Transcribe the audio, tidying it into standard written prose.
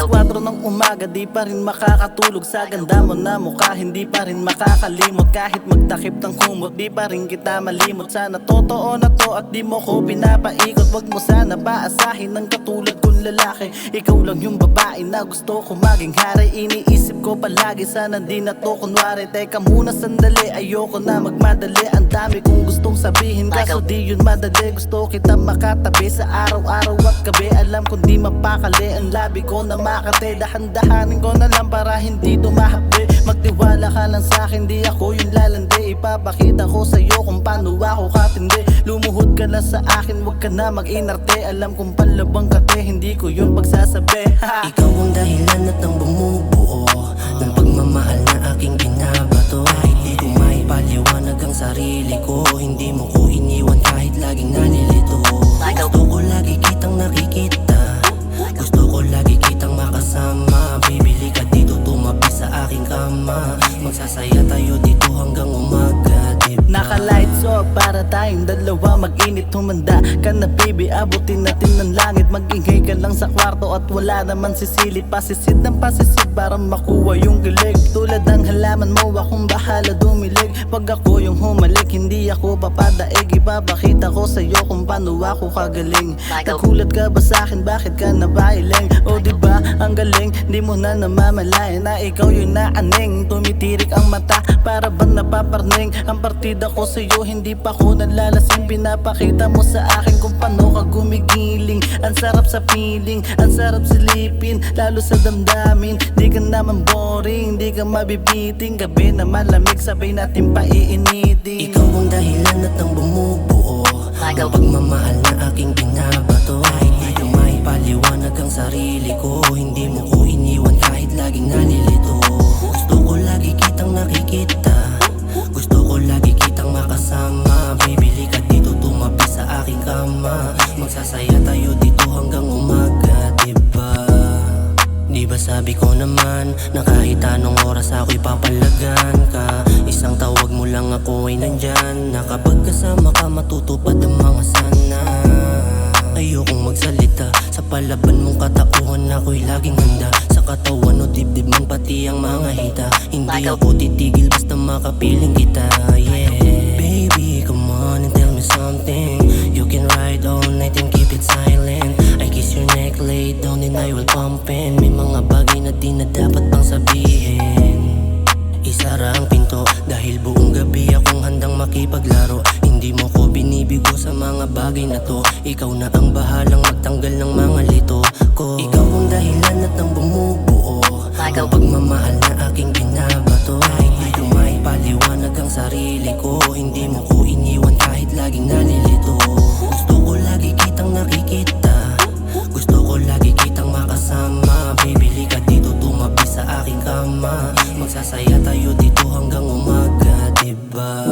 4 ng umaga, di pa rin makakatulog. Sa ganda mo na mukha, hindi pa rin makakalimot. Kahit magtakip ng kumot, di pa rin kita malimot. Sana totoo na to at di mo ko pinapaikot. Wag mo sana paasahin ng katulad kong lalaki. Ikaw lang yung babae na gusto ko maging hari. Iniisip ko palagi, sana di na to kunwari. Teka muna sandali, ayoko na magmadali. Ang dami kong gustong sabihin, kaso di yun madali. Gusto kita makatabi sa araw-araw at gabi. Alam kong di mapakali ang labi ko na makate. Dahan-dahanin ko na lang para hindi tumahapdi. Magtiwala ka lang sa'kin, di ako yung lalandi. Ipapakita ko sa'yo kung paano ako katindi. Lumuhod ka lang sa akin, wag ka na mag-inarte. Alam kong palabang kate, hindi ko yung pagsasabi. Ikaw ang dahilan at ang bumubuo ng pagmamahal na aking binabato. Kahit di ko maipaliwanag ang sarili ko, hindi mo ko iniwan kahit laging nalilito. Gusto ko lagi kitang nakikita, gusto ko lagi kitang makasama. Bibili ka dito, tumabi sa aking kama. Magsasaya tayo dito hanggang umaga, diba? Naka-lights off para tayong dalawa mag-init. Humanda ka na baby, abutin natin ng langit. Mag-ingay ka lang sa kwarto at wala naman sisilip. Pasisid ng pasisid para makuha yung kilig. Tulad ng halaman mo, akong bahala dumilig. Pag ako yung humalik, hindi ako papadaig. Ipapakita ko sa'yo kung paano ako kagaling. Nagulat ka ba sa'kin, bakit ka nabahiling? O diba, ang galing, di mo na namamalayan na ikaw yung naaning. Tumitirik ang mata, para bang napaparning. Ang partida ko sa'yo, hindi pa ko nalalasing. Pinapakita mo sa akin kung paano ka gumigiling. Ang sarap sa feeling, ang sarap silipin, lalo sa damdamin. Di ka naman boring, di ka mabibiting. Gabi na malamig, sabay natin paiinitin. Ikaw ang dahilan at ang bumubuo ng pagmamahal na aking binabato. Kahit di ko maipaliwanag ang sarili ko, hindi mo ko iniwan kahit laging nalilito. Gusto ko lagi kitang nakikita, gusto ko lagi kitang makasama. Bibili ka dito, tumabi sa aking kama. Magsasaya tayo dito hanggang umaga, diba? Diba sabi ko naman na kahit anong oras ako'y papalagan ka. Isang tawag mo lang ako ay nandyan, na kapag kasama ka matutupad ang mga sana. Ayokong magsalita sa palaban mong katauhan, ako'y laging handa. Sa katawan o dibdib mong pati ang mga hita. Hindi ako titigil basta makapiling kita, yeah. Baby, come on and tell me something. You can ride all night and keep it silent. I kiss your neck, lay down and I will pump in. May mga bagay na di na dapat pang sabihin. Isara ang pinto dahil buong gabi akong handang makipaglaro. Hindi mo ko binibigo sa mga bagay na to. Ikaw na ang bahalang magtanggal ng mga lito ko. Ikaw ang dahilan at ang bumubuo ng pagmamahal na aking binabato. Kahit di ko maipaliwanag ang sarili ko, hindi mo ko iniwan kahit laging nalilito. Gusto ko lagi kitang nakikita, gusto ko lagi kitang makasama. Bibili ka dito, tumabi sa aking kama. Magsasaya tayo dito hanggang umaga, diba?